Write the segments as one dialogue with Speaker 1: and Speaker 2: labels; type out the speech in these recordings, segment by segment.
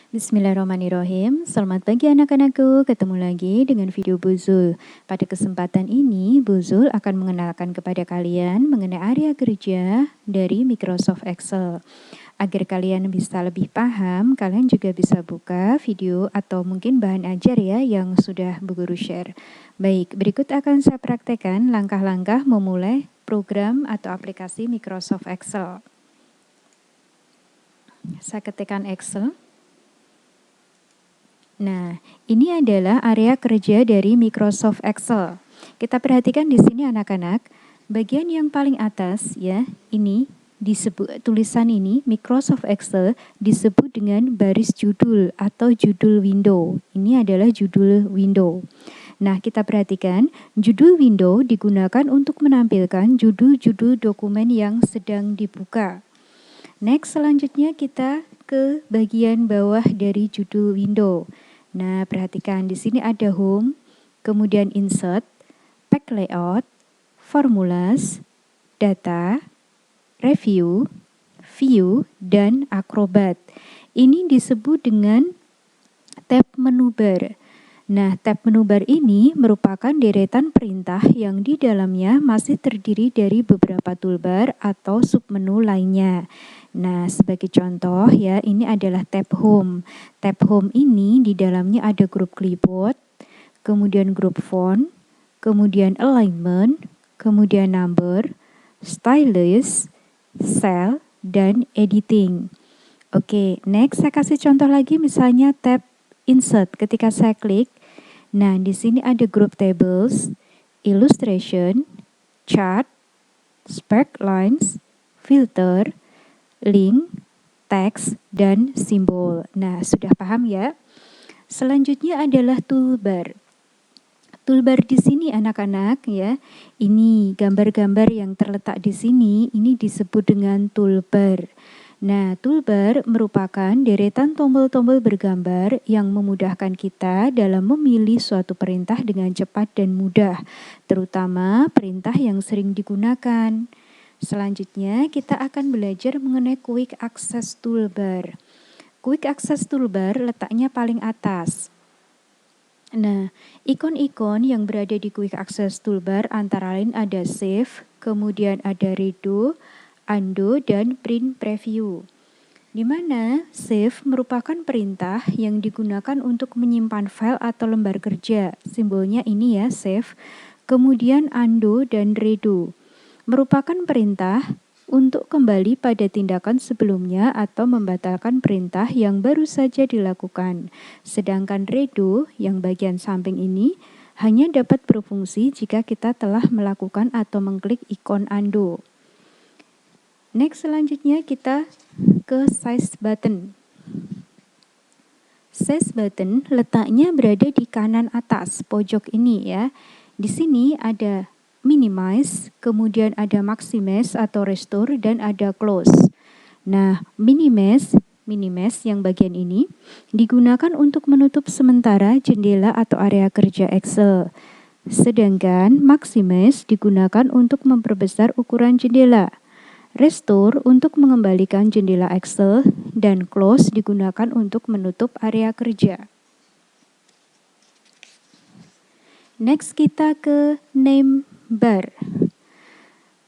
Speaker 1: Bismillahirrahmanirrahim. Selamat pagi anak-anakku, ketemu lagi dengan video Bu Zul. Pada kesempatan ini, Bu Zul akan mengenalkan kepada kalian mengenai area kerja dari Microsoft Excel. Agar kalian bisa lebih paham, kalian juga bisa buka video atau mungkin bahan ajar ya yang sudah Bu Guru share. Baik, berikut akan saya praktekkan langkah-langkah memulai program atau aplikasi Microsoft Excel. Saya ketikkan Excel. Nah, ini adalah area kerja dari Microsoft Excel. Kita perhatikan di sini anak-anak, bagian yang paling atas ya, ini disebut tulisan ini Microsoft Excel disebut dengan baris judul atau judul window. Ini adalah judul window. Nah, kita perhatikan judul window digunakan untuk menampilkan judul-judul dokumen yang sedang dibuka. Next, selanjutnya kita ke bagian bawah dari judul window. Nah, perhatikan di sini ada home, kemudian insert, pack layout, formulas, data, review, view, dan acrobat. Ini disebut dengan tab menu bar. Nah, tab menu bar ini merupakan deretan perintah yang di dalamnya masih terdiri dari beberapa toolbar atau submenu lainnya. Nah, sebagai contoh ya, ini adalah tab home. Tab home ini di dalamnya ada grup clipboard, kemudian grup font, kemudian alignment, kemudian number, stylus, cell, dan editing. Oke, next saya kasih contoh lagi misalnya tab insert. Ketika saya klik, nah di sini ada grup tables, illustration, chart, spark lines, filter, link, teks, dan simbol. Nah, sudah paham ya? Selanjutnya adalah toolbar. Toolbar di sini anak-anak ya, ini gambar-gambar yang terletak di sini, ini disebut dengan toolbar. Nah, toolbar merupakan deretan tombol-tombol bergambar yang memudahkan kita dalam memilih suatu perintah dengan cepat dan mudah, terutama perintah yang sering digunakan. Selanjutnya, kita akan belajar mengenai Quick Access Toolbar. Quick Access Toolbar letaknya paling atas. Nah, ikon-ikon yang berada di Quick Access Toolbar antara lain ada Save, kemudian ada Redo, Undo, dan Print Preview. Di mana Save merupakan perintah yang digunakan untuk menyimpan file atau lembar kerja. Simbolnya ini ya, Save. Kemudian Undo dan Redo merupakan perintah untuk kembali pada tindakan sebelumnya atau membatalkan perintah yang baru saja dilakukan. Sedangkan redo yang bagian samping ini hanya dapat berfungsi jika kita telah melakukan atau mengklik ikon undo. Next, selanjutnya kita ke size button. Size button letaknya berada di kanan atas pojok ini ya. Di sini ada minimize, kemudian ada maximize atau restore, dan ada close. Nah, minimize yang bagian ini digunakan untuk menutup sementara jendela atau area kerja Excel. Sedangkan maximize digunakan untuk memperbesar ukuran jendela. Restore untuk mengembalikan jendela Excel, dan close digunakan untuk menutup area kerja. Next, kita ke name bar.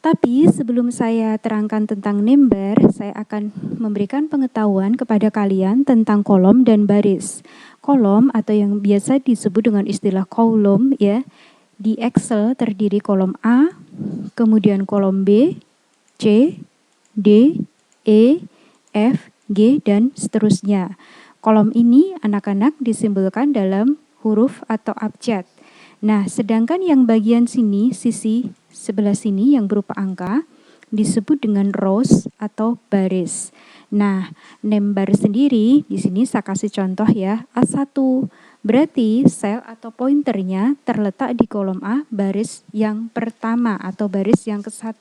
Speaker 1: Tapi sebelum saya terangkan tentang name bar, saya akan memberikan pengetahuan kepada kalian tentang kolom dan baris. Kolom atau yang biasa disebut dengan istilah kolom ya, di Excel terdiri kolom A, kemudian kolom B, C, D, E, F, G, dan seterusnya. Kolom ini anak-anak disimbolkan dalam huruf atau abjad. Nah, sedangkan yang bagian sini, sisi sebelah sini yang berupa angka, disebut dengan rows atau baris. Nah, name bar sendiri, di sini saya kasih contoh ya, A1. Berarti sel atau pointernya terletak di kolom A, baris yang pertama atau baris yang ke-1.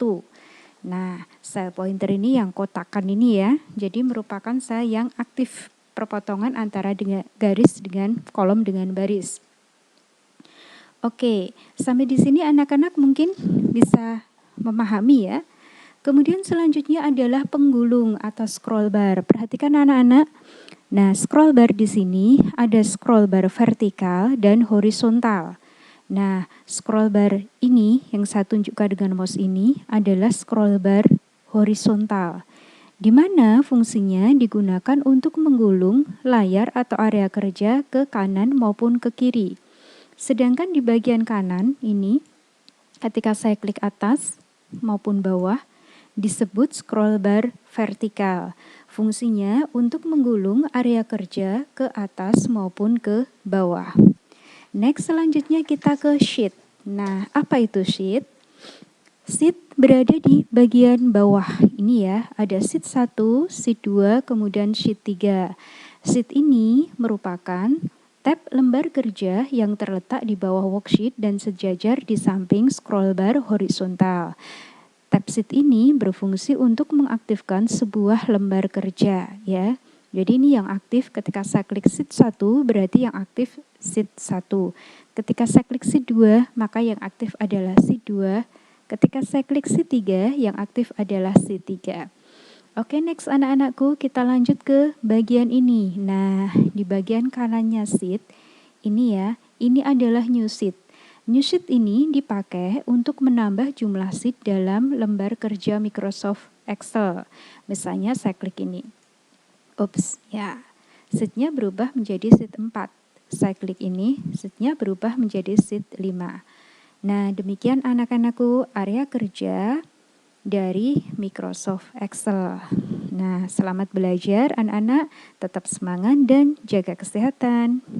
Speaker 1: Nah, sel pointer ini yang kotakan ini ya, jadi merupakan sel yang aktif perpotongan antara dengan garis dengan kolom dengan baris. Oke, sampai di sini anak-anak mungkin bisa memahami ya. Kemudian selanjutnya adalah penggulung atau scroll bar. Perhatikan anak-anak, Nah, scroll bar di sini ada scroll bar vertikal dan horizontal. Nah, scroll bar ini yang saya tunjukkan dengan mouse ini adalah scroll bar horizontal, di mana fungsinya digunakan untuk menggulung layar atau area kerja ke kanan maupun ke kiri. Sedangkan di bagian kanan ini, ketika saya klik atas maupun bawah, disebut scroll bar vertikal. Fungsinya untuk menggulung area kerja ke atas maupun ke bawah. Next, selanjutnya kita ke sheet. Nah, apa itu sheet? Sheet berada di bagian bawah. Ini ya, ada sheet 1, sheet 2, kemudian sheet 3. Sheet ini merupakan tab lembar kerja yang terletak di bawah worksheet dan sejajar di samping scroll bar horizontal. Tab sheet ini berfungsi untuk mengaktifkan sebuah lembar kerja ya. Jadi ini yang aktif ketika saya klik sheet 1 berarti yang aktif sheet 1. Ketika saya klik sheet 2 maka yang aktif adalah sheet 2. Ketika saya klik sheet 3 yang aktif adalah sheet 3. Oke, next anak-anakku, kita lanjut ke bagian ini. Nah, di bagian kanannya sheet ini ya, ini adalah new sheet. New sheet ini dipakai untuk menambah jumlah sheet dalam lembar kerja Microsoft Excel. Misalnya saya klik ini. Ups, ya. Sheet-nya berubah menjadi sheet 4. Saya klik ini, sheet-nya berubah menjadi sheet 5. Nah, demikian anak-anakku area kerja dari Microsoft Excel. Nah, selamat belajar anak-anak, tetap semangat dan jaga kesehatan.